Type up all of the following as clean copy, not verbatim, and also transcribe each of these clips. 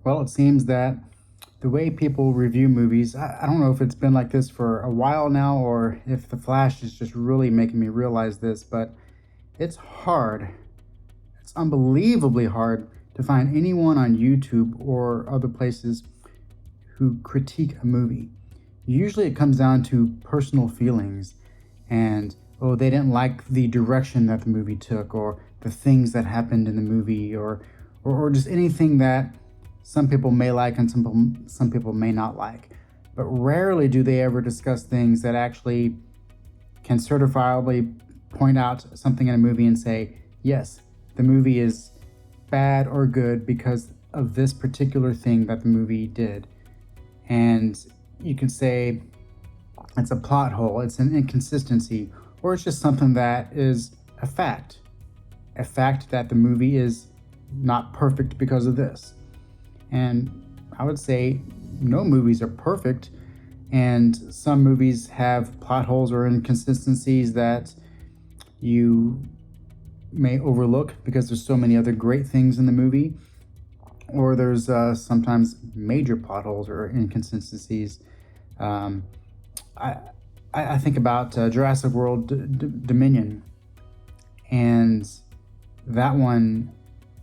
Well, it seems that the way people review movies, I don't know if it's been like this for a while now or if The Flash is just really making me realize this, but it's hard. It's unbelievably hard to find anyone on YouTube or other places who critique a movie. Usually it comes down to personal feelings and, oh, they didn't like the direction that the movie took or the things that happened in the movie or just anything that some people may like and some people may not like. But rarely do they ever discuss things that actually can certifiably point out something in a movie and say, yes, the movie is bad or good because of this particular thing that the movie did. And you can say it's a plot hole, it's an inconsistency, or it's just something that is a fact. A fact that the movie is not perfect because of this. And I would say no movies are perfect, and some movies have plot holes or inconsistencies that you may overlook because there's so many other great things in the movie, or there's sometimes major plot holes or inconsistencies. Um, I, I think about Jurassic World Dominion, and that one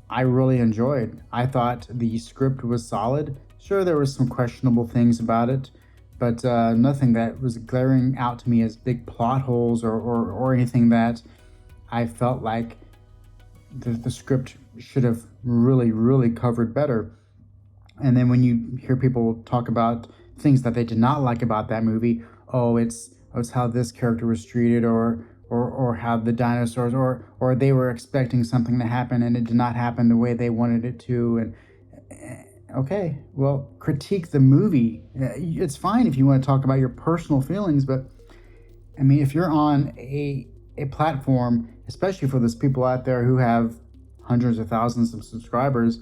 I really enjoyed. I thought the script was solid. Sure, there were some questionable things about it, but nothing that was glaring out to me as big plot holes or anything that I felt like the script should have really covered better. And then when you hear people talk about things that they did not like about that movie, oh, it's how this character was treated, or how the dinosaurs, or they were expecting something to happen and it did not happen the way they wanted it to. And okay, well, critique the movie. It's fine if you want to talk about your personal feelings, but I mean, if you're on a platform, especially for those people out there who have hundreds of thousands of subscribers,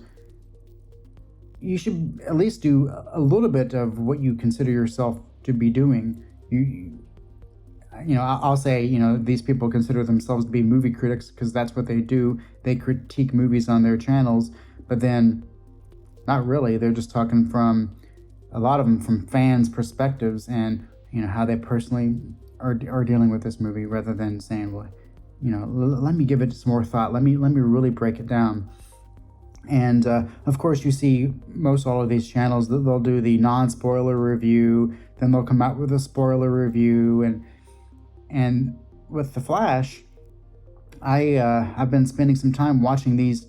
you should at least do a little bit of what you consider yourself to be doing. I'll say, these people consider themselves to be movie critics because that's what they do. They critique movies on their channels, but then not really. They're just talking from a lot of them from fans' perspectives and how they personally are dealing with this movie, rather than saying, well, let me give it some more thought. Let me really break it down. And of course, you see most all of these channels, they'll do the non-spoiler review, then they'll come out with a spoiler review, and with The Flash, I've been spending some time watching these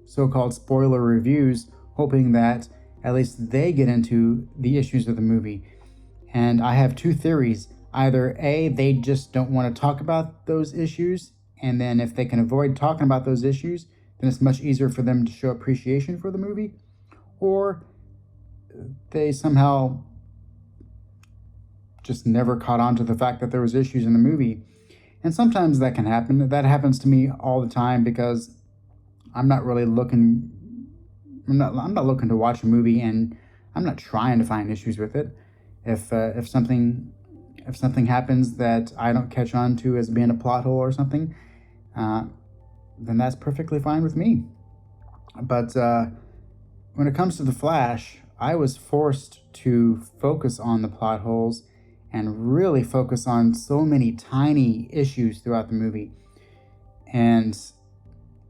so-called spoiler reviews, hoping that at least they get into the issues of the movie. And I have two theories. Either A, they just don't want to talk about those issues, and then if they can avoid talking about those issues, then it's much easier for them to show appreciation for the movie, or they somehow just never caught on to the fact that there was issues in the movie. And sometimes that can happen. That happens to me all the time because I'm not really looking I'm not looking to watch a movie, and I'm not trying to find issues with it. If something happens that I don't catch on to as being a plot hole or something, then that's perfectly fine with me. But when it comes to The Flash, I was forced to focus on the plot holes and really focus on so many tiny issues throughout the movie. And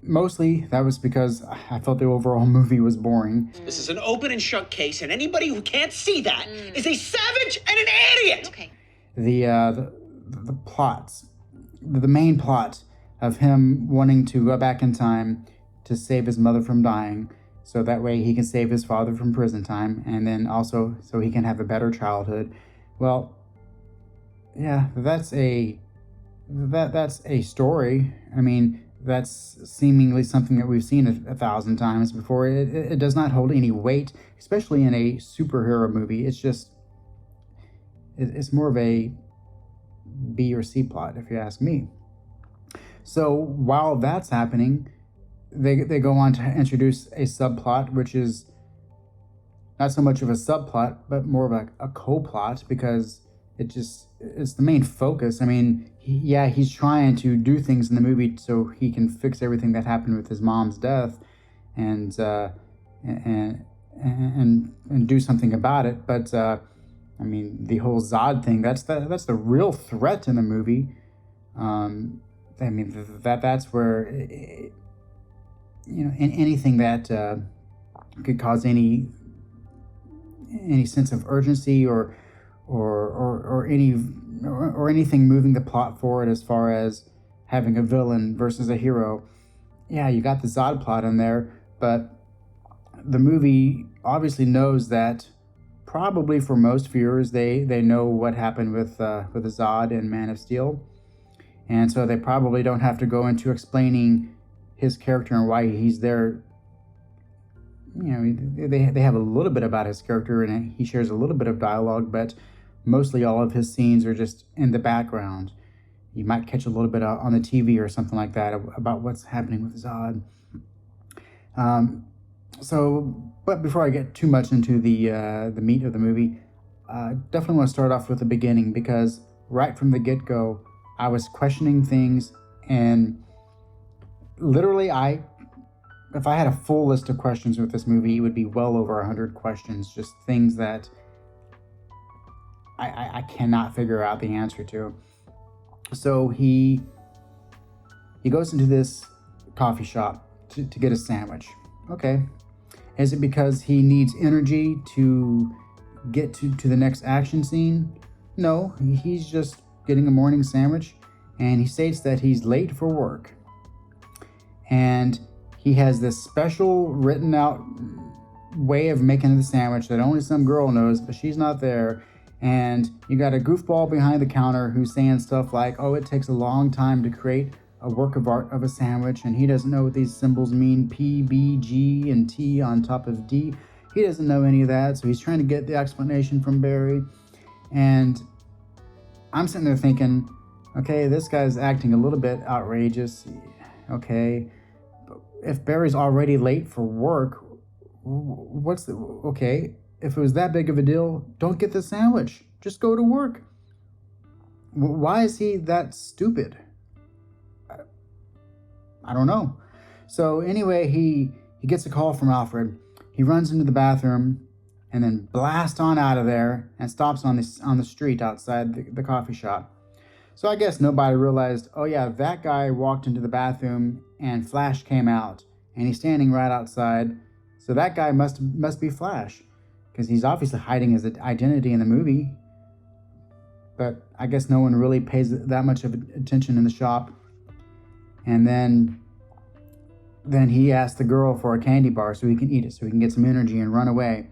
mostly that was because I felt the overall movie was boring. This is an open and shut case, and anybody who can't see that is a savage and an idiot! Okay. The plots, the main plot of him wanting to go back in time to save his mother from dying, so that way he can save his father from prison time, and then also so he can have a better childhood. Well, yeah, that's a story. I mean, that's seemingly something that we've seen a thousand times before. It does not hold any weight, especially in a superhero movie. It's more of a B or C plot, if you ask me. So while that's happening, they go on to introduce a subplot, which is not so much of a subplot, but more of a co-plot, because it's the main focus. I mean, he's trying to do things in the movie so he can fix everything that happened with his mom's death, and and do something about it. But I mean, the whole Zod thing, that's the real threat in the movie. I mean, that's where, anything that could cause any sense of urgency or anything moving the plot forward as far as having a villain versus a hero. Yeah, you got the Zod plot in there, but the movie obviously knows that probably for most viewers, they know what happened with Zod and Man of Steel, and so they probably don't have to go into explaining his character and why he's there. They have a little bit about his character, and he shares a little bit of dialogue, but mostly all of his scenes are just in the background. You might catch a little bit on the TV or something like that about what's happening with Zod. But before I get too much into the meat of the movie, definitely want to start off with the beginning, because right from the get-go, I was questioning things, and literally, if I had a full list of questions with this movie, it would be well over 100 questions, just things that I cannot figure out the answer to. So he goes into this coffee shop to get a sandwich. Okay. Is it because he needs energy to get to the next action scene? No, he's just getting a morning sandwich, and he states that he's late for work. And he has this special written out way of making the sandwich that only some girl knows, but she's not there. And you got a goofball behind the counter who's saying stuff like, oh, it takes a long time to create a work of art of a sandwich, and he doesn't know what these symbols mean, P, B, G, and T on top of D. He doesn't know any of that, so he's trying to get the explanation from Barry. And I'm sitting there thinking, okay, this guy's acting a little bit outrageous. Okay, if Barry's already late for work, okay, if it was that big of a deal, don't get the sandwich. Just go to work. Why is he that stupid? I don't know. So anyway, he gets a call from Alfred. He runs into the bathroom and then blasts on out of there and stops on the street outside the coffee shop. So I guess nobody realized, oh yeah, that guy walked into the bathroom and Flash came out, and he's standing right outside. So that guy must be Flash, because he's obviously hiding his identity in the movie. But I guess no one really pays that much of attention in the shop. And then he asks the girl for a candy bar so he can eat it, so he can get some energy and run away.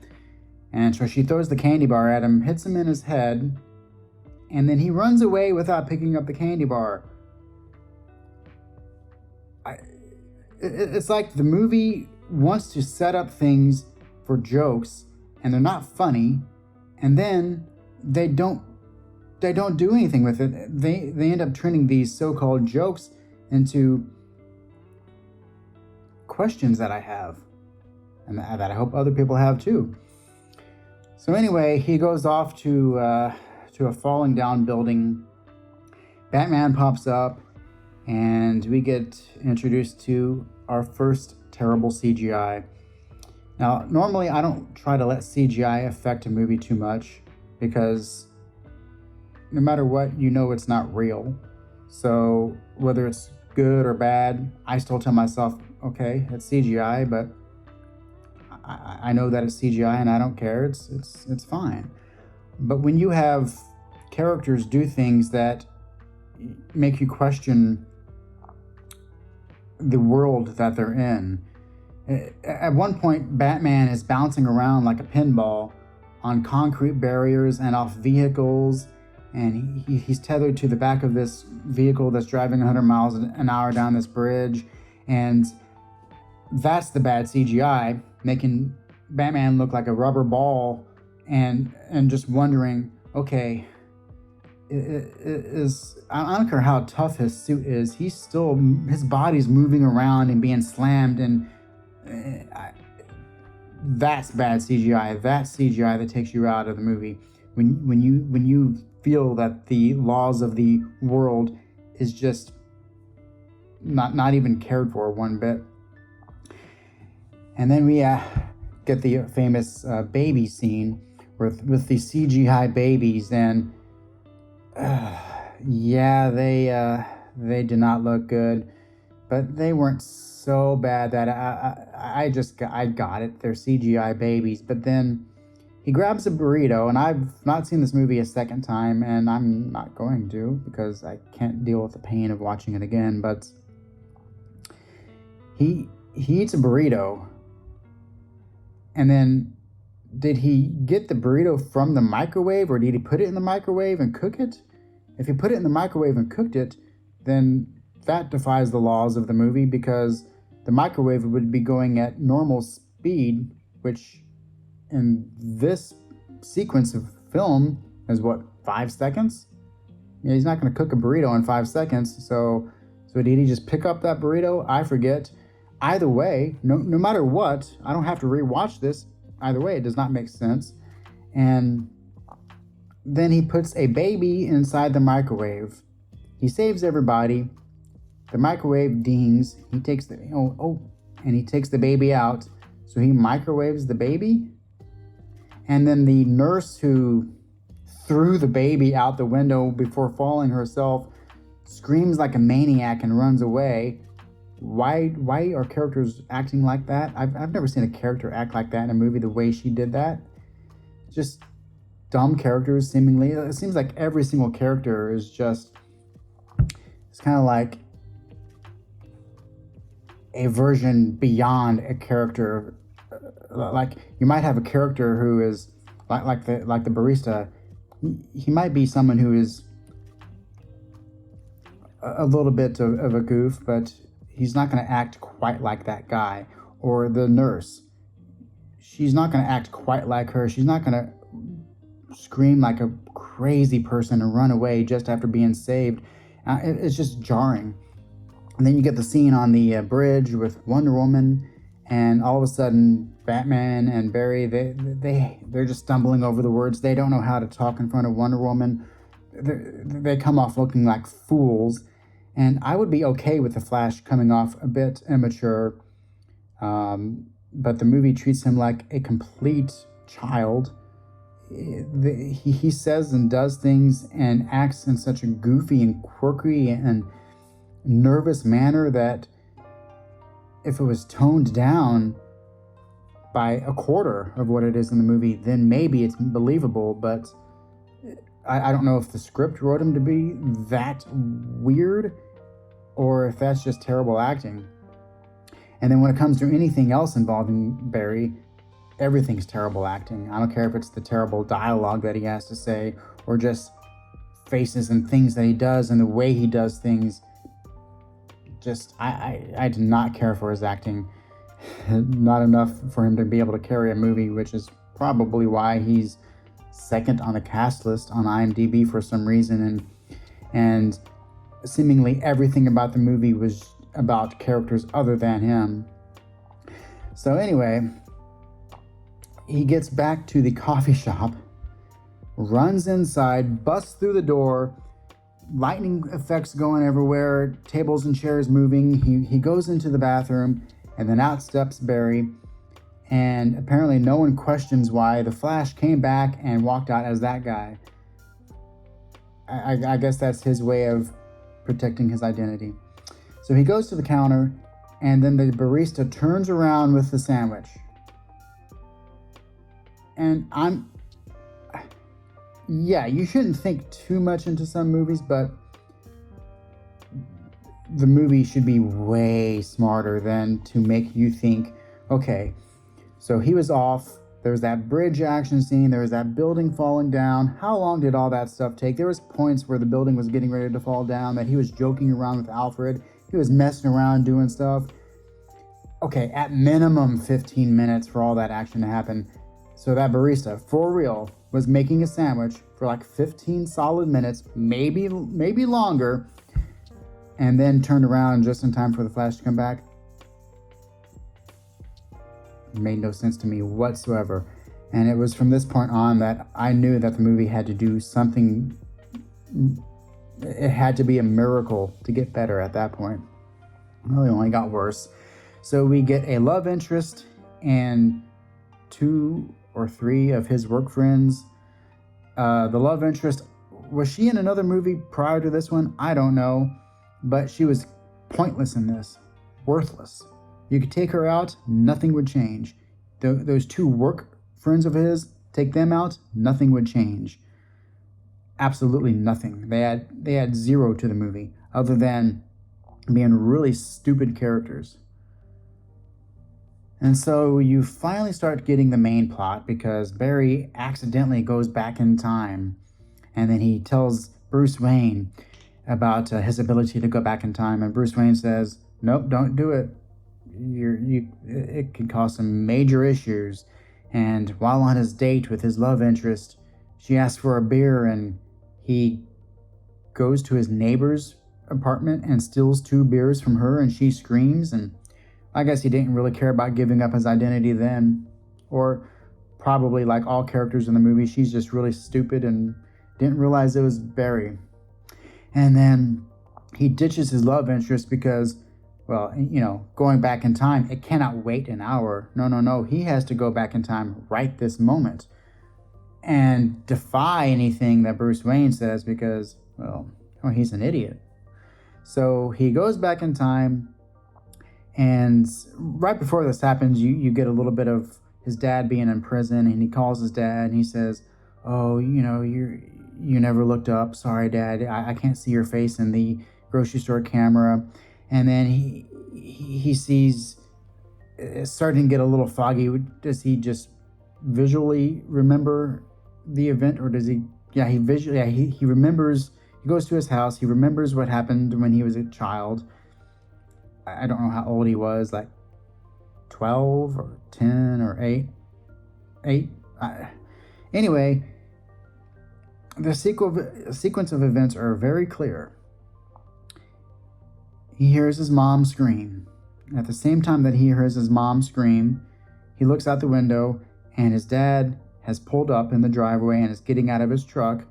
And so she throws the candy bar at him, hits him in his head, and then he runs away without picking up the candy bar. It's like the movie wants to set up things for jokes, and they're not funny, and then they don't do anything with it. They end up turning these so-called jokes into questions that I have, and that I hope other people have too. So anyway, he goes off to a falling down building. Batman pops up, and we get introduced to our first terrible CGI. Now, normally I don't try to let CGI affect a movie too much, because no matter what, it's not real. So whether it's good or bad, I still tell myself, okay, it's CGI, but I know that it's CGI and I don't care. It's fine. But when you have characters do things that make you question the world that they're in. At one point, Batman is bouncing around like a pinball on concrete barriers and off vehicles, and he's tethered to the back of this vehicle that's driving 100 miles an hour down this bridge, and that's the bad CGI, making Batman look like a rubber ball, and just wondering, okay, I don't care how tough his suit is, his body's moving around and being slammed, and that's bad CGI. That's CGI that takes you out of the movie. When you feel that the laws of the world is just not even cared for one bit. And then we get the famous baby scene with the CGI babies, and yeah, they did not look good, but they weren't so bad that I got it. They're CGI babies. But then he grabs a burrito, and I've not seen this movie a second time, and I'm not going to because I can't deal with the pain of watching it again. But he eats a burrito, and then did he get the burrito from the microwave, or did he put it in the microwave and cook it? If he put it in the microwave and cooked it, then that defies the laws of the movie, because the microwave would be going at normal speed, which in this sequence of film is what, 5 seconds? Yeah, he's not going to cook a burrito in 5 seconds. So did he just pick up that burrito? I forget. Either way, no matter what, I don't have to rewatch this. Either way, it does not make sense. And then he puts a baby inside the microwave. He saves everybody. The microwave dings. He takes and he takes the baby out. So he microwaves the baby. And then the nurse who threw the baby out the window before falling herself screams like a maniac and runs away. Why are characters acting like that? I've never seen a character act like that in a movie the way she did that. Just dumb characters, seemingly. It seems like every single character is just, it's kind of like a version beyond a character. Like you might have a character who is like the barista. He might be someone who is a little bit of a goof, but he's not going to act quite like that guy. Or the nurse, she's not going to act quite like her. She's not going to scream like a crazy person and run away just after being saved. It's just jarring. And then you get the scene on the bridge with Wonder Woman, and all of a sudden Batman and Barry, they're just stumbling over the words. They don't know how to talk in front of Wonder Woman. They come off looking like fools. And I would be okay with the Flash coming off a bit immature, but the movie treats him like a complete child. He says and does things and acts in such a goofy and quirky and nervous manner that if it was toned down by a quarter of what it is in the movie, then maybe it's believable. But I don't know if the script wrote him to be that weird or if that's just terrible acting. And then when it comes to anything else involving Barry, everything's terrible acting. I don't care if it's the terrible dialogue that he has to say or just faces and things that he does and the way he does things. Just, I do not care for his acting. Not enough for him to be able to carry a movie, which is probably why he's second on the cast list on IMDb for some reason. And seemingly everything about the movie was about characters other than him. So anyway, he gets back to the coffee shop, runs inside, busts through the door, lightning effects going everywhere, tables and chairs moving. He goes into the bathroom, and then out steps Barry. And apparently no one questions why the Flash came back and walked out as that guy. I guess that's his way of protecting his identity. So he goes to the counter, and then the barista turns around with the sandwich. And you shouldn't think too much into some movies, but the movie should be way smarter than to make you think, okay, so he was off, there was that bridge action scene, there was that building falling down. How long did all that stuff take? There was points where the building was getting ready to fall down, that he was joking around with Alfred, he was messing around doing stuff. Okay, at minimum 15 minutes for all that action to happen. So that barista, for real, was making a sandwich for like 15 solid minutes, maybe longer, and then turned around just in time for the Flash to come back. It made no sense to me whatsoever. And it was from this point on that I knew that the movie had to do something. It had to be a miracle to get better at that point. Well, it only got worse. So we get a love interest and 2 or 3 of his work friends. The love interest, was she in another movie prior to this one? I don't know, but she was pointless in this, worthless. You could take her out, nothing would change. Those 2 work friends of his, take them out, nothing would change. Absolutely nothing. They had 0 to the movie, other than being really stupid characters. And so you finally start getting the main plot because Barry accidentally goes back in time, and then he tells Bruce Wayne about his ability to go back in time, and Bruce Wayne says, "Nope, don't do it. It can cause some major issues." And while on his date with his love interest, she asks for a beer, and he goes to his neighbor's apartment and steals 2 beers from her, and she screams. And I guess he didn't really care about giving up his identity then, or probably like all characters in the movie, she's just really stupid and didn't realize it was Barry. And then he ditches his love interest because, well, going back in time, it cannot wait an hour. No, he has to go back in time right this moment and defy anything that Bruce Wayne says because, well, he's an idiot. So he goes back in time. And right before this happens, you get a little bit of his dad being in prison, and he calls his dad and he says, "Oh, you never looked up. Sorry, Dad. I can't see your face in the grocery store camera." And then he sees it's starting to get a little foggy. Does he just visually remember the event, or does he? Yeah, he visually. Yeah, he remembers. He goes to his house. He remembers what happened when he was a child. I don't know how old he was, like 12 or 10 or 8. Anyway, the sequence of events are very clear. He hears his mom scream. At the same time that he hears his mom scream, he looks out the window, and his dad has pulled up in the driveway and is getting out of his truck,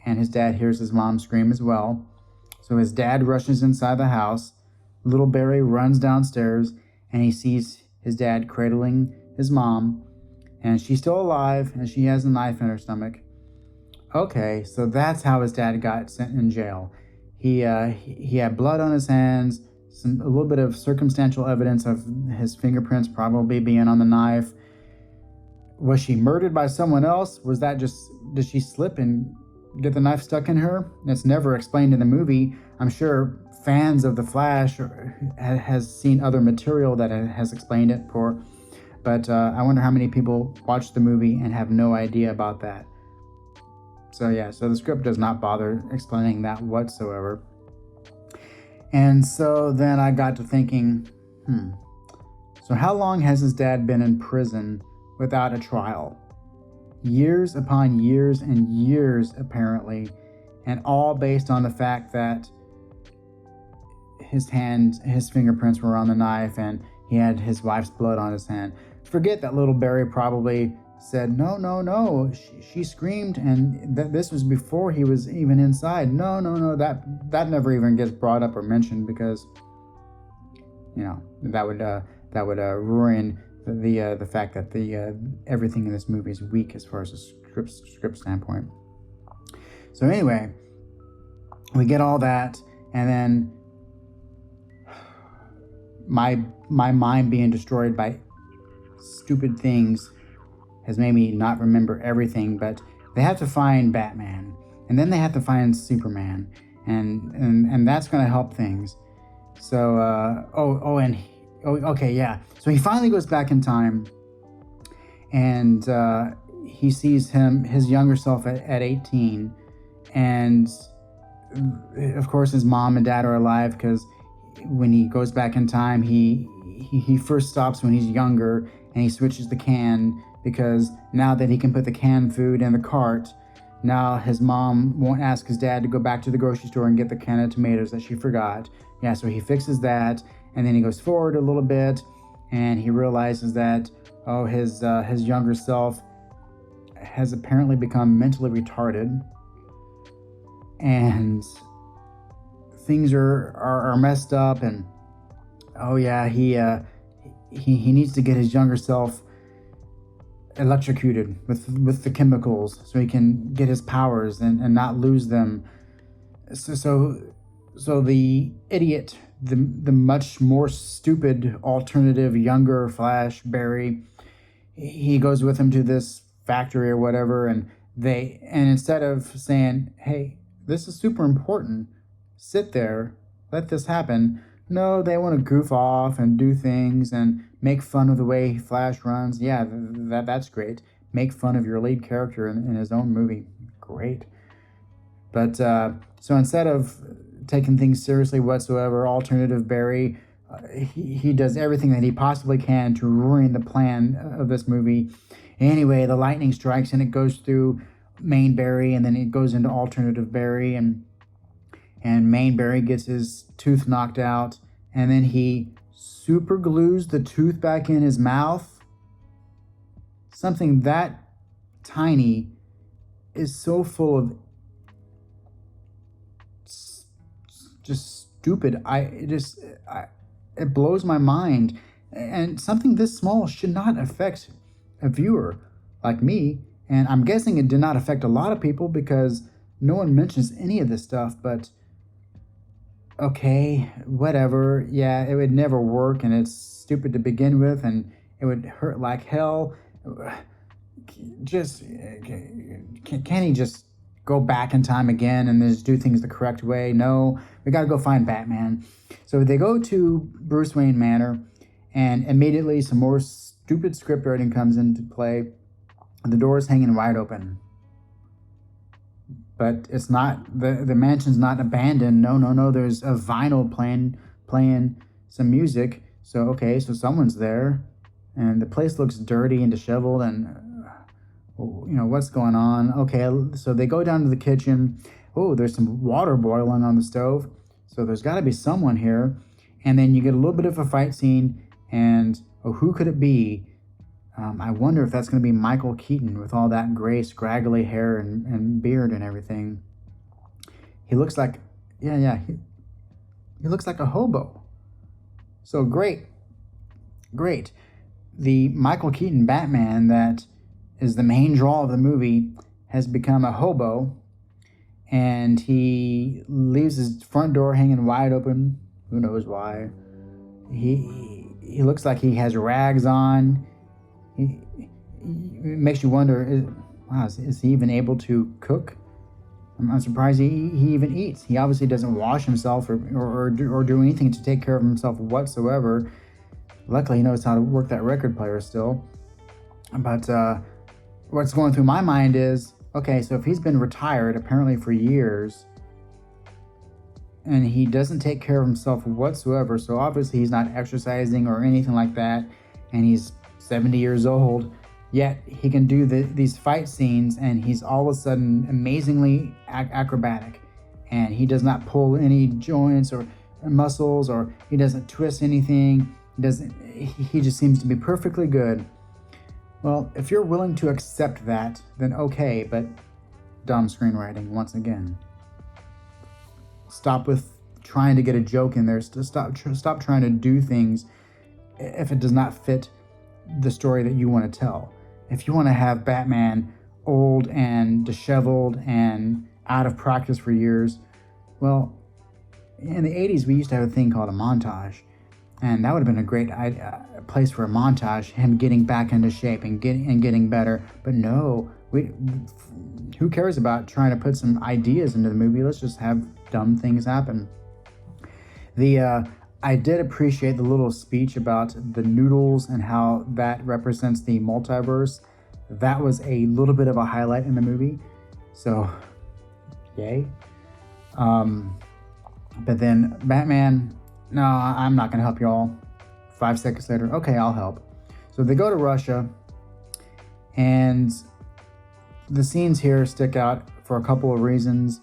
and his dad hears his mom scream as well. So his dad rushes inside the house. Little Barry runs downstairs, and he sees his dad cradling his mom, and she's still alive, and she has a knife in her stomach. Okay, so that's how his dad got sent in jail. He had blood on his hands, a little bit of circumstantial evidence of his fingerprints probably being on the knife. Was she murdered by someone else? Did she slip and get the knife stuck in her? It's never explained in the movie. I'm sure fans of The Flash has seen other material that has explained it for, but I wonder how many people watch the movie and have no idea about that. So the script does not bother explaining that whatsoever. And so then I got to thinking, so how long has his dad been in prison without a trial? Years upon years and years, apparently, and all based on the fact that his fingerprints were on the knife, and he had his wife's blood on his hand. Forget that little Barry probably said, no, she screamed, and this was before he was even inside. No, that never even gets brought up or mentioned because, that would ruin the fact that everything in this movie is weak as far as a script standpoint. So anyway, we get all that, and then my mind being destroyed by stupid things has made me not remember everything. But they have to find Batman, and then they have to find Superman, and that's going to help things. So so he finally goes back in time, and he sees his younger self at 18, and of course his mom and dad are alive, because when he goes back in time, he first stops when he's younger, and he switches the can, because now that he can put the canned food in the cart, now his mom won't ask his dad to go back to the grocery store and get the can of tomatoes that she forgot. Yeah, so he fixes that, and then he goes forward a little bit, and he realizes that his younger self has apparently become mentally retarded, and things are messed up, and he needs to get his younger self electrocuted with the chemicals so he can get his powers and not lose them. So the idiot, the much more stupid alternative younger Flash, Barry, he goes with him to this factory or whatever, and instead of saying, hey, this is super important, sit there, let this happen, no, they want to goof off and do things and make fun of the way Flash runs. Yeah, that's great. Make fun of your lead character in his own movie. Great. But so instead of taking things seriously whatsoever, alternative Barry, he does everything that he possibly can to ruin the plan of this movie. Anyway, the lightning strikes and it goes through main Barry, and then it goes into alternative Barry, and main Barry gets his tooth knocked out, and then he super glues the tooth back in his mouth. Something that tiny is so full of just stupid. It blows my mind. And something this small should not affect a viewer like me. And I'm guessing it did not affect a lot of people because no one mentions any of this stuff. But okay, whatever. Yeah, it would never work, and it's stupid to begin with, and it would hurt like hell. Just can he just go back in time again and just do things the correct way? No, we gotta go find Batman. So they go to Bruce Wayne Manor, and immediately some more stupid script writing comes into play. The door's hanging wide open. But it's not, the mansion's not abandoned. No, there's a vinyl playing some music. So, okay, so someone's there. And the place looks dirty and disheveled, and what's going on? Okay, so they go down to the kitchen. Oh, there's some water boiling on the stove. So there's got to be someone here. And then you get a little bit of a fight scene, and who could it be? I wonder if that's going to be Michael Keaton with all that gray, scraggly hair and beard and everything. He looks like, he looks like a hobo. So great. The Michael Keaton Batman that is the main draw of the movie has become a hobo, and he leaves his front door hanging wide open. Who knows why? He looks like he has rags on. It makes you wonder, is he even able to cook? I'm surprised he even eats. He obviously doesn't wash himself or do anything to take care of himself whatsoever. Luckily, he knows how to work that record player still. But what's going through my mind is, okay, so if he's been retired apparently for years, and he doesn't take care of himself whatsoever, so obviously he's not exercising or anything like that, and he's 70 years old, yet he can do these fight scenes, and he's all of a sudden amazingly acrobatic, and he does not pull any joints or muscles, or he doesn't twist anything. He just seems to be perfectly good. Well, if you're willing to accept that, then okay, but dumb screenwriting once again. Stop with trying to get a joke in there. Stop trying to do things if it does not fit the story that you want to tell. If you want to have Batman old and disheveled and out of practice for years, well, in the 80s we used to have a thing called a montage, and that would have been a great place for a montage, him getting back into shape and getting better. But no, who cares about trying to put some ideas into the movie? Let's just have dumb things happen. I did appreciate the little speech about the noodles and how that represents the multiverse. That was a little bit of a highlight in the movie. So, yay. But then Batman, no, I'm not going to help y'all. 5 seconds later, okay, I'll help. So they go to Russia, and the scenes here stick out for a couple of reasons.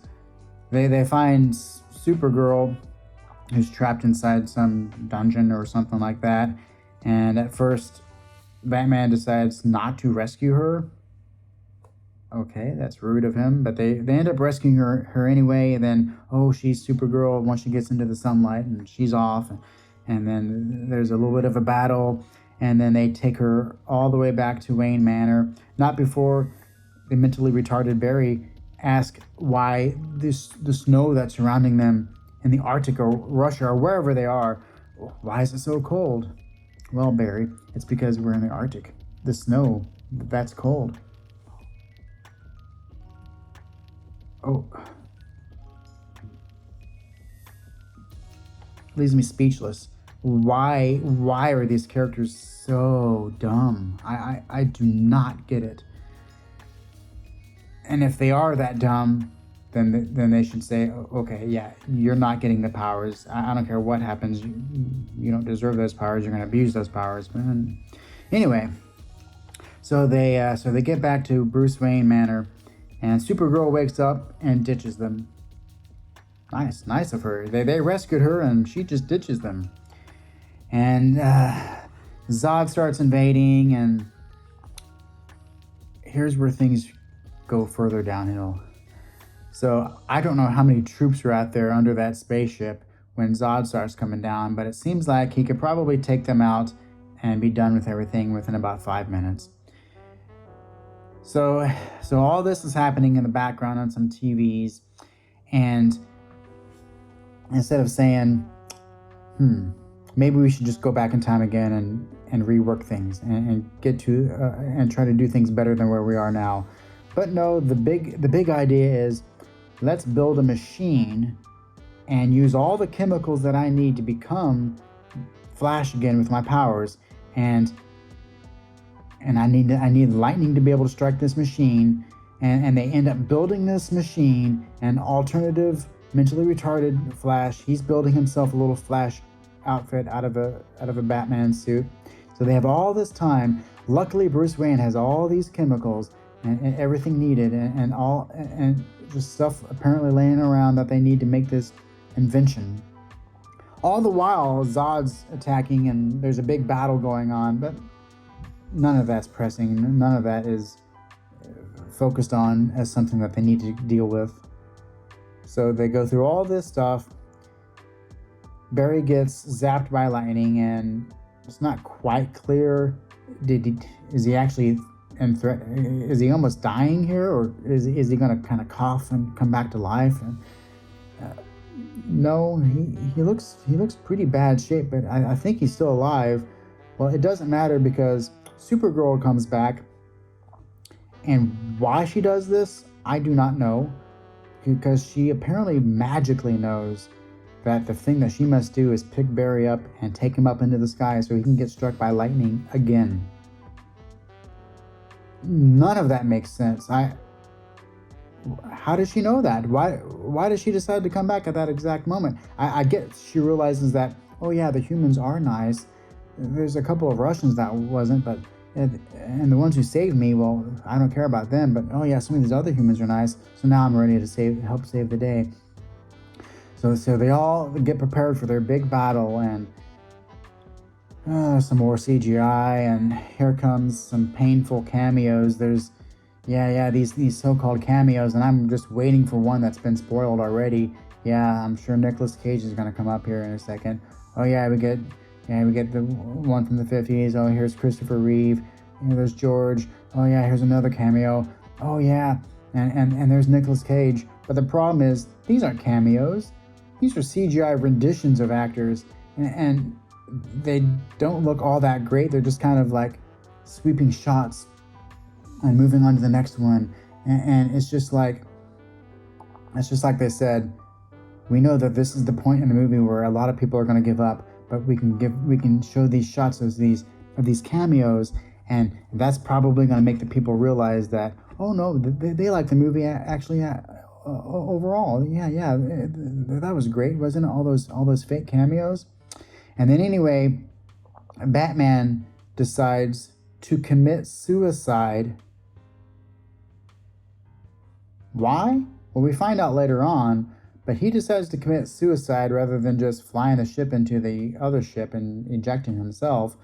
They find Supergirl, who's trapped inside some dungeon or something like that. And at first, Batman decides not to rescue her. Okay, that's rude of him, but they end up rescuing her anyway. And then, she's Supergirl once she gets into the sunlight, and she's off. And then there's a little bit of a battle. and then they take her all the way back to Wayne Manor, not before the mentally retarded Barry asks why the snow that's surrounding them in the Arctic or Russia or wherever they are, why is it so cold? Well, Barry, it's because we're in the Arctic. The snow, that's cold. Oh. Leaves me speechless. Why are these characters so dumb? I do not get it. And if they are that dumb, then they should say, okay, yeah, you're not getting the powers. I don't care what happens. You don't deserve those powers. You're going to abuse those powers. But anyway, so they get back to Bruce Wayne Manor, and Supergirl wakes up and ditches them. Nice of her. They rescued her, and she just ditches them. And Zod starts invading, and here's where things go further downhill. So I don't know how many troops are out there under that spaceship when Zod starts coming down, but it seems like he could probably take them out and be done with everything within about 5 minutes. So all this is happening in the background on some TVs, and instead of saying, maybe we should just go back in time again and rework things and get to and try to do things better than where we are now. But no, the big idea is, let's build a machine and use all the chemicals that I need to become Flash again with my powers, and I need lightning to be able to strike this machine, and they end up building this machine. An alternative mentally retarded Flash, he's building himself a little Flash outfit out of a Batman suit. So they have all this time. Luckily, Bruce Wayne has all these chemicals and everything needed, and just stuff apparently laying around that they need to make this invention. All the while, Zod's attacking, and there's a big battle going on, but none of that's pressing. None of that is focused on as something that they need to deal with. So they go through all this stuff. Barry gets zapped by lightning, and it's not quite clear. Is he actually in threat? Is he almost dying here, or is he going to kind of cough and come back to life? And, no, he looks pretty bad shape, but I think he's still alive. Well, it doesn't matter because Supergirl comes back, and why she does this, I do not know, because she apparently magically knows that the thing that she must do is pick Barry up and take him up into the sky so he can get struck by lightning again. None of that makes sense. How does she know that? Why does she decide to come back at that exact moment? I get she realizes that, oh yeah, the humans are nice. There's a couple of Russians that wasn't, but and the ones who saved me, well, I don't care about them, but oh yeah, some of these other humans are nice, so now I'm ready to help save the day. So they all get prepared for their big battle, and some more CGI, and here comes some painful cameos. There's these so-called cameos, and I'm just waiting for one that's been spoiled already. Yeah, I'm sure Nicolas Cage is going to come up here in a second. Oh yeah, we get the one from the 50s. Oh, here's Christopher Reeve. There's George. Oh yeah, here's another cameo. Oh yeah, and there's Nicolas Cage. But the problem is, these aren't cameos. These are CGI renditions of actors, and they don't look all that great. They're just kind of like sweeping shots and moving on to the next one. And it's just like they said, we know that this is the point in the movie where a lot of people are going to give up, but we can show these shots of these cameos, and that's probably going to make the people realize that, oh no, they like the movie actually. Overall, that was great, wasn't it? All those fake cameos. And then anyway, Batman decides to commit suicide. Why? Well, we find out later on, but he decides to commit suicide rather than just flying the ship into the other ship and ejecting himself.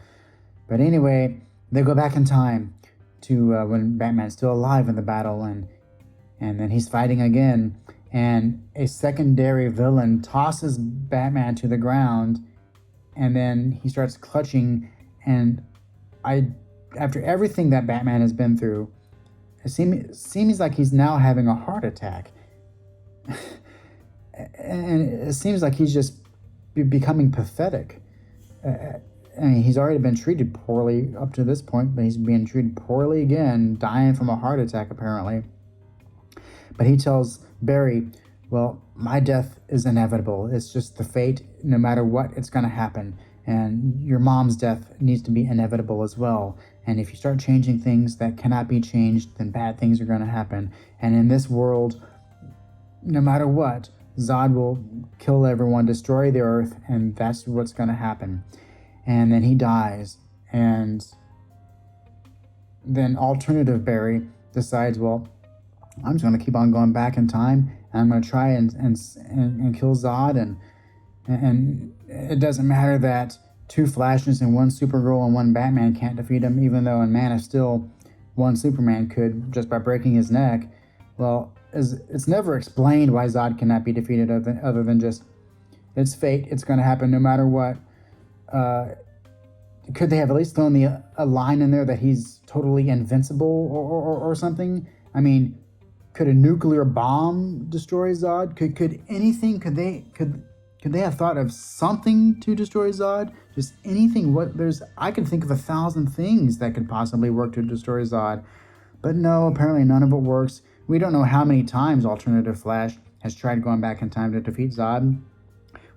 But anyway, they go back in time to when Batman's still alive in the battle, and then he's fighting again, and a secondary villain tosses Batman to the ground, and then he starts clutching, and I after everything that Batman has been through, seems like he's now having a heart attack. And it seems like he's just becoming pathetic. I mean, he's already been treated poorly up to this point, but he's being treated poorly again, dying from a heart attack apparently. But he tells Barry, well, my death is inevitable. It's just the fate. No matter what, it's going to happen. And your mom's death needs to be inevitable as well. And if you start changing things that cannot be changed, then bad things are going to happen. And in this world, no matter what, Zod will kill everyone, destroy the Earth, and that's what's going to happen. And then he dies. And then alternative Barry decides, well, I'm just going to keep on going back in time, and I'm going to try and kill Zod, and it doesn't matter that 2 Flashes and 1 Supergirl and 1 Batman can't defeat him, even though in Man of Steel 1 Superman could just by breaking his neck. Well, it's never explained why Zod cannot be defeated other than just it's fate. It's going to happen no matter what. Could they have at least thrown a line in there that he's totally invincible or something? I mean, could a nuclear bomb destroy Zod? Could anything? Could they have thought of something to destroy Zod? Just anything? I could think of 1,000 things that could possibly work to destroy Zod, but no. Apparently, none of it works. We don't know how many times Alternative Flash has tried going back in time to defeat Zod.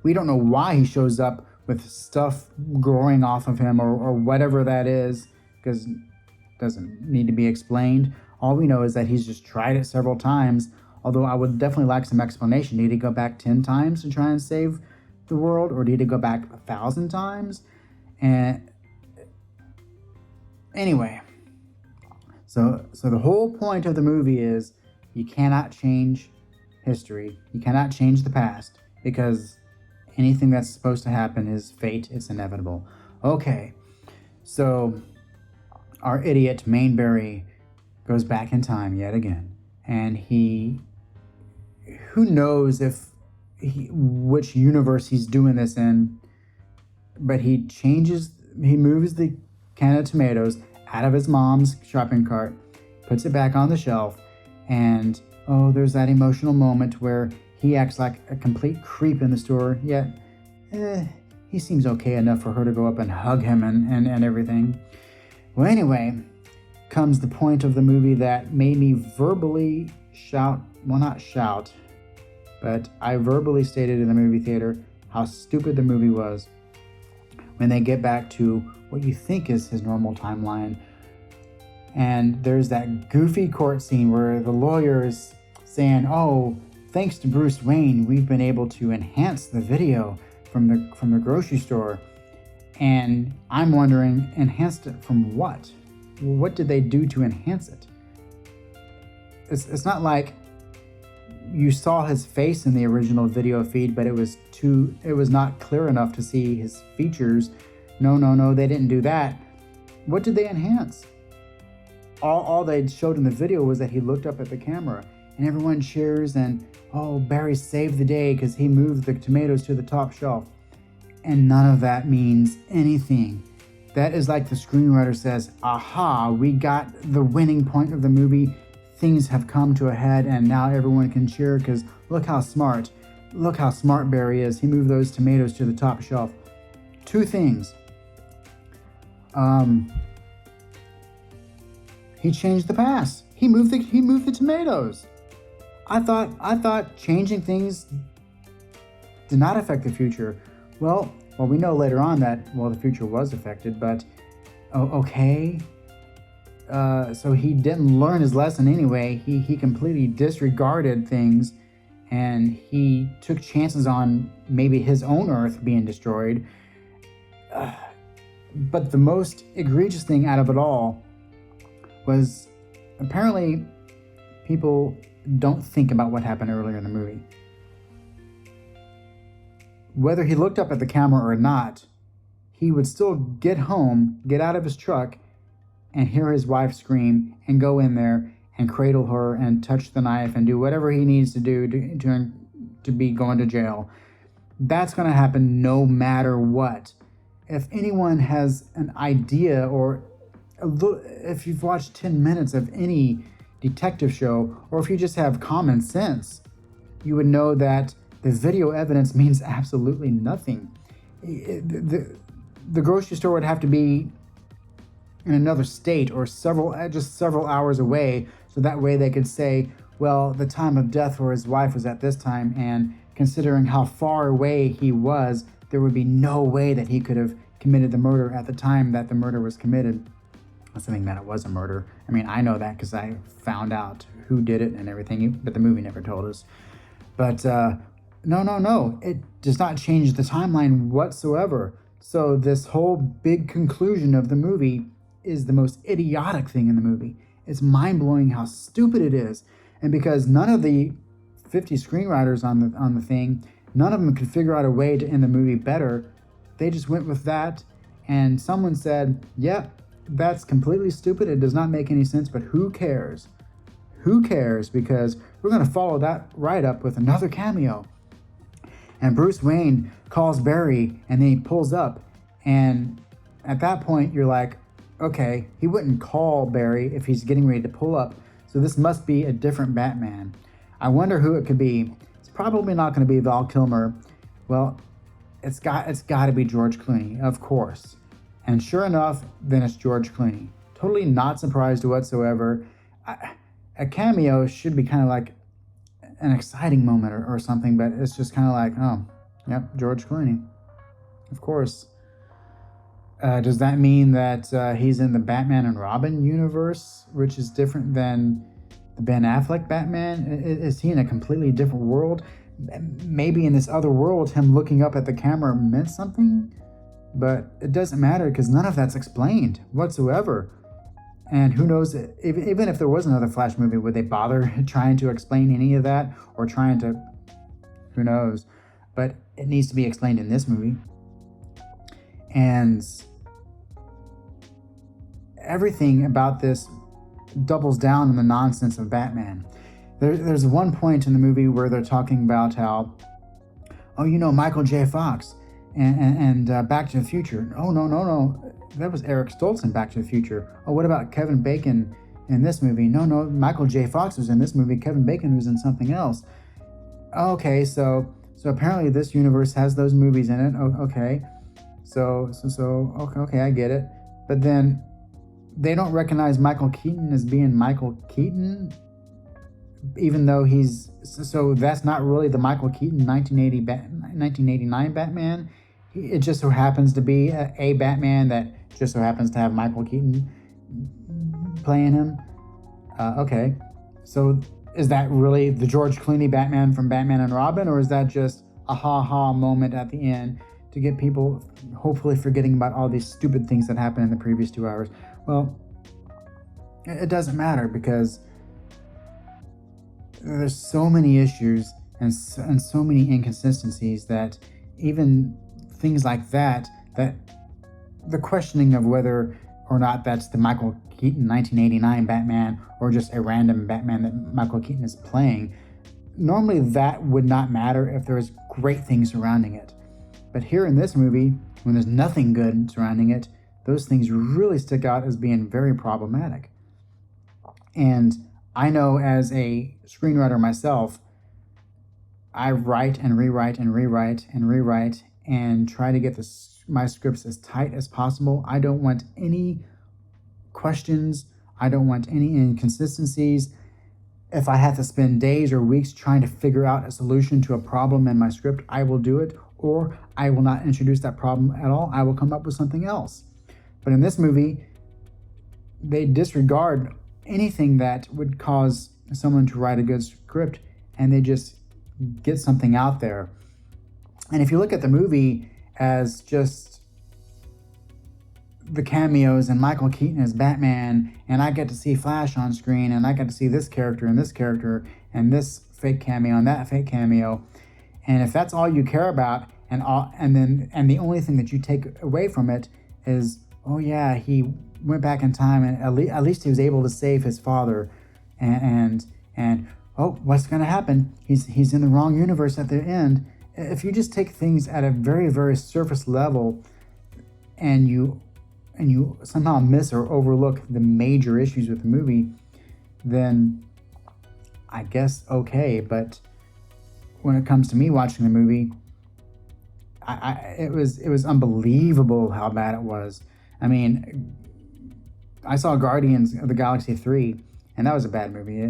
We don't know why he shows up with stuff growing off of him or whatever that is, because it doesn't need to be explained. All we know is that he's just tried it several times, although I would definitely like some explanation. Did he go back 10 times to try and save the world, or did he go back 1,000 times? And anyway, so the whole point of the movie is you cannot change history. You cannot change the past, because anything that's supposed to happen is fate. It's inevitable. Okay, so our idiot Mainbury goes back in time yet again, and who knows which universe he's doing this in, but he moves the can of tomatoes out of his mom's shopping cart, puts it back on the shelf, and there's that emotional moment where he acts like a complete creep in the store, yet he seems okay enough for her to go up and hug him and everything. Well, anyway, comes the point of the movie that made me verbally shout, well, not shout, but I verbally stated in the movie theater how stupid the movie was when they get back to what you think is his normal timeline. And there's that goofy court scene where the lawyer is saying, thanks to Bruce Wayne, we've been able to enhance the video from the grocery store. And I'm wondering, enhanced it from what? What did they do to enhance it? It's not like you saw his face in the original video feed, but it was not clear enough to see his features. No, they didn't do that. What did they enhance? All they showed in the video was that he looked up at the camera, and everyone cheers, and Barry saved the day because he moved the tomatoes to the top shelf. And none of that means anything. That is like the screenwriter says, aha, we got the winning point of the movie. Things have come to a head, and now everyone can cheer because look how smart Barry is. He moved those tomatoes to the top shelf. 2 things. He changed the past. He moved the tomatoes. I thought changing things did not affect the future. Well, we know later on that the future was affected, but okay. So he didn't learn his lesson anyway. He completely disregarded things, and he took chances on maybe his own Earth being destroyed. But the most egregious thing out of it all was apparently people don't think about what happened earlier in the movie. Whether he looked up at the camera or not, he would still get home, get out of his truck, and hear his wife scream and go in there and cradle her and touch the knife and do whatever he needs to do to be going to jail. That's going to happen no matter what. If anyone has an idea or if you've watched 10 minutes of any detective show, or if you just have common sense, you would know that the video evidence means absolutely nothing. The grocery store would have to be in another state or just several hours away, so that way they could say, well, the time of death for his wife was at this time, and considering how far away he was, there would be no way that he could have committed the murder at the time that the murder was committed. Assuming that it was a murder. I mean, I know that because I found out who did it and everything, but the movie never told us. But no. It does not change the timeline whatsoever. So this whole big conclusion of the movie is the most idiotic thing in the movie. It's mind-blowing how stupid it is. And because none of the 50 screenwriters on the thing, none of them could figure out a way to end the movie better, they just went with that. And someone said, yep, that's completely stupid. It does not make any sense, but who cares? Who cares? Because we're going to follow that right up with another cameo. And Bruce Wayne calls Barry, and then he pulls up. And at that point, you're like, okay, he wouldn't call Barry if he's getting ready to pull up. So this must be a different Batman. I wonder who it could be. It's probably not going to be Val Kilmer. Well, it's got to be George Clooney, of course. And sure enough, then it's George Clooney. Totally not surprised whatsoever. A cameo should be kind of like an exciting moment or something, but it's just kind of like, oh, yep, George Clooney. Of course. Does that mean that he's in the Batman and Robin universe, which is different than the Ben Affleck Batman? Is he in a completely different world? Maybe in this other world, him looking up at the camera meant something, but it doesn't matter because none of that's explained whatsoever. And who knows, even if there was another Flash movie, would they bother trying to explain any of that or trying to, who knows? But it needs to be explained in this movie. And everything about this doubles down on the nonsense of Batman. There's one point in the movie where they're talking about how, oh, Michael J. Fox and Back to the Future. Oh, no. That was Eric Stoltz in Back to the Future. Oh, what about Kevin Bacon in this movie? No, Michael J. Fox was in this movie. Kevin Bacon was in something else. Okay, so apparently this universe has those movies in it. Okay. So okay, I get it. But then they don't recognize Michael Keaton as being Michael Keaton, even though so that's not really the Michael Keaton 1989 Batman. It just so happens to be a Batman that just so happens to have Michael Keaton playing him. Okay, so is that really the George Clooney Batman from Batman and Robin, or is that just a ha-ha moment at the end to get people hopefully forgetting about all these stupid things that happened in the previous 2 hours? Well, it doesn't matter because there's so many issues and so many inconsistencies that even things like that the questioning of whether or not that's the Michael Keaton 1989 Batman or just a random Batman that Michael Keaton is playing, normally that would not matter if there was great things surrounding it. But here in this movie, when there's nothing good surrounding it, those things really stick out as being very problematic. And I know as a screenwriter myself, I write and rewrite and rewrite and rewrite and try to get my scripts as tight as possible. I don't want any questions. I don't want any inconsistencies. If I have to spend days or weeks trying to figure out a solution to a problem in my script, I will do it, or I will not introduce that problem at all. I will come up with something else. But in this movie, they disregard anything that would cause someone to write a good script, and they just get something out there. And if you look at the movie as just the cameos and Michael Keaton as Batman, and I get to see Flash on screen, and I get to see this character and this character and this fake cameo and that fake cameo, and if that's all you care about, and the only thing that you take away from it is, oh yeah, he went back in time and at least he was able to save his father, and oh, what's going to happen? He's in the wrong universe at the end. If you just take things at a very, very surface level and you and you somehow miss or overlook the major issues with the movie, then I guess okay. But when it comes to me watching the movie, it was unbelievable how bad it was. I mean, I saw Guardians of the Galaxy 3, and that was a bad movie.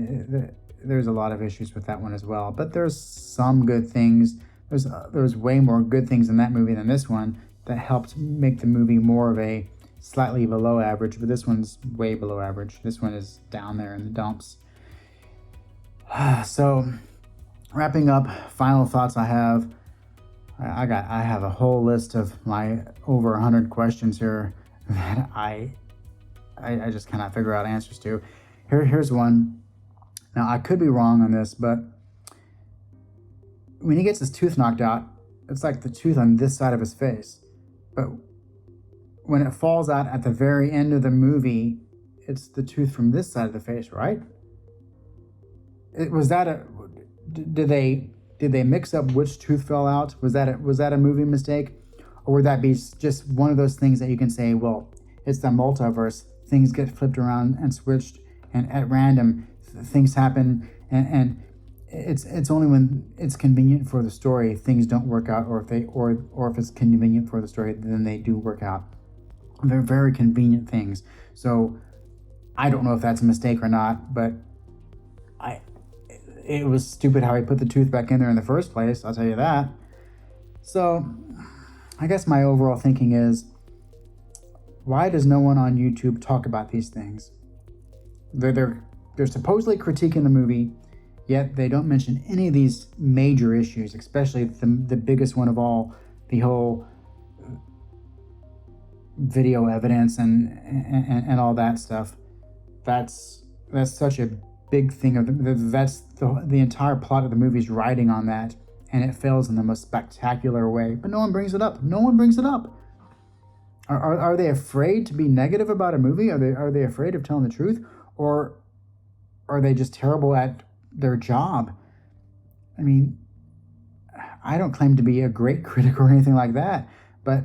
There's a lot of issues with that one as well, but there's some good things. There's way more good things in that movie than this one that helped make the movie more of a slightly below average, but this one's way below average. This one is down there in the dumps. So, wrapping up, final thoughts I have. I have a whole list of my over 100 questions here that I just cannot figure out answers to. Here's one. Now, I could be wrong on this, but when he gets his tooth knocked out, it's like the tooth on this side of his face. But when it falls out at the very end of the movie, it's the tooth from this side of the face, right? Did they mix up which tooth fell out? Was that a movie mistake? Or would that be just one of those things that you can say, well, it's the multiverse, things get flipped around and switched, and at random things happen, and it's only when it's convenient for the story things don't work out, or if it's convenient for the story then they do work out. They're very convenient things. So I don't know if that's a mistake or not, but it was stupid how he put the tooth back in there in the first place, I'll tell you that. So I guess my overall thinking is, why does no one on YouTube talk about these things? They're supposedly critiquing the movie, yet they don't mention any of these major issues, especially the biggest one of all, the whole video evidence and all that stuff. That's such a big thing that's the entire plot of the movie's riding on that, and it fails in the most spectacular way. But no one brings it up. Are they afraid to be negative about a movie? Are they afraid of telling the truth, or are they just terrible at their job? I mean, I don't claim to be a great critic or anything like that, but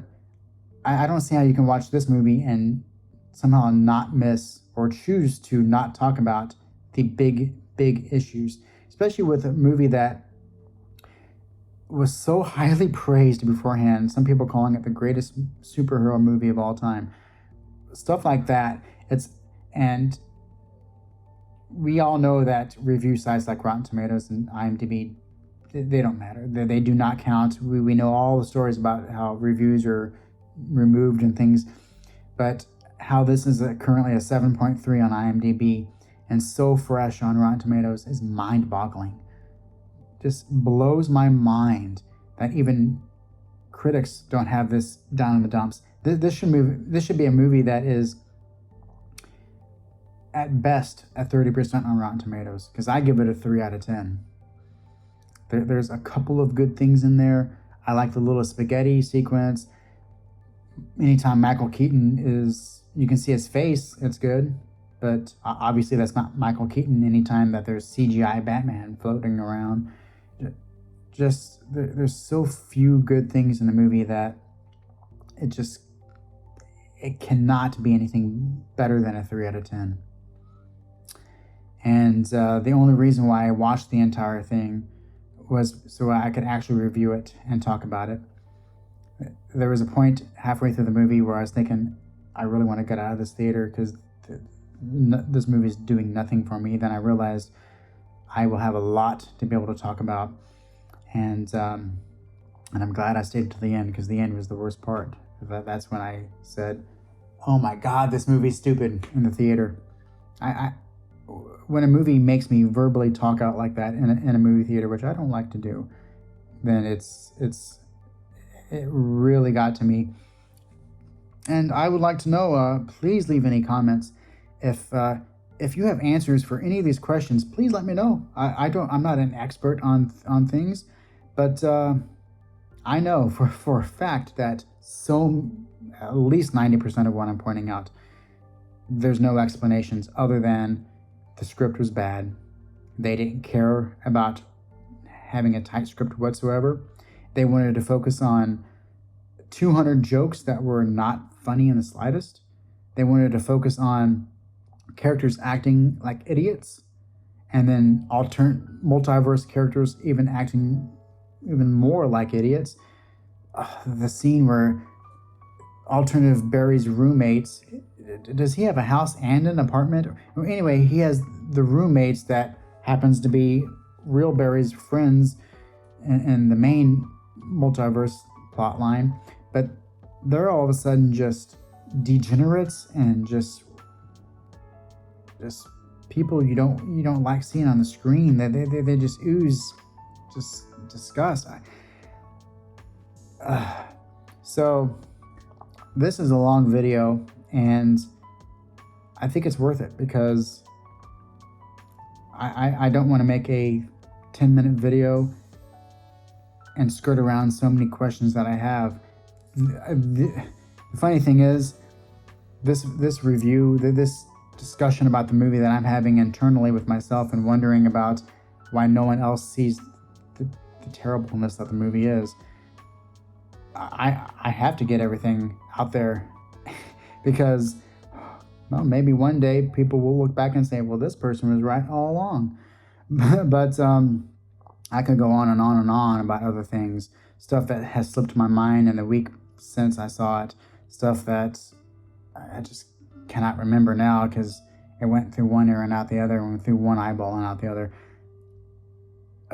I don't see how you can watch this movie and somehow not miss or choose to not talk about the big issues, especially with a movie that was so highly praised beforehand. Some people calling it the greatest superhero movie of all time. Stuff like that. And we all know that review sites like Rotten Tomatoes and IMDb, they don't matter. They do not count. We know all the stories about how reviews are removed and things, but how this is currently a 7.3 on IMDb and so fresh on Rotten Tomatoes is mind-boggling. Just blows my mind that even critics don't have this down in the dumps. This should be a movie that is at best at 30% on Rotten Tomatoes, because I give it a 3 out of 10. There's a couple of good things in there. I like the little spaghetti sequence. Anytime Michael Keaton you can see his face, it's good. But obviously that's not Michael Keaton anytime that there's CGI Batman floating around. Just, there's so few good things in the movie that it cannot be anything better than a 3 out of 10. And the only reason why I watched the entire thing was so I could actually review it and talk about it. There was a point halfway through the movie where I was thinking, I really want to get out of this theater because this movie is doing nothing for me. Then I realized I will have a lot to be able to talk about, and I'm glad I stayed to the end, because the end was the worst part. That's when I said, "Oh my God, this movie's stupid," in the theater. When a movie makes me verbally talk out like that in a movie theater, which I don't like to do, then it really got to me. And I would like to know, please leave any comments. If you have answers for any of these questions, please let me know. I'm not an expert on things, but I know for a fact that at least 90% of what I'm pointing out, there's no explanations other than the script was bad. They didn't care about having a tight script whatsoever. They wanted to focus on 200 jokes that were not funny in the slightest. they wanted to focus on characters acting like idiots, and then multiverse characters even acting even more like idiots. The scene where alternative Barry's roommates, does he have a house and an apartment? Well, anyway, he has the roommates that happens to be real Barry's friends in the main multiverse plot line, but they're all of a sudden just degenerates and just people you don't like seeing on the screen. They just ooze just disgust. So this is a long video, and I think it's worth it because I don't want to make a 10-minute video and skirt around so many questions that I have. The funny thing is, this review, this discussion about the movie that I'm having internally with myself and wondering about why no one else sees the terribleness that the movie is, I have to get everything out there because, well, maybe one day people will look back and say, well, this person was right all along. But I could go on and on and on about other things, stuff that has slipped my mind in the week since I saw it, stuff that I just cannot remember now because it went through one ear and out the other, and went through one eyeball and out the other.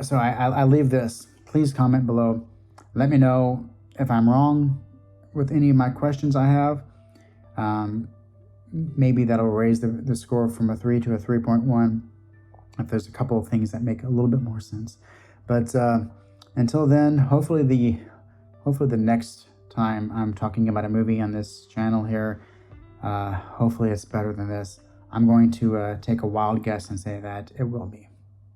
So I leave this. Please comment below. Let me know if I'm wrong with any of my questions I have. Maybe that'll raise the score from a 3 to a 3.1 if there's a couple of things that make a little bit more sense. But until then, hopefully the next time I'm talking about a movie on this channel here, hopefully it's better than this. I'm going to take a wild guess and say that it will be.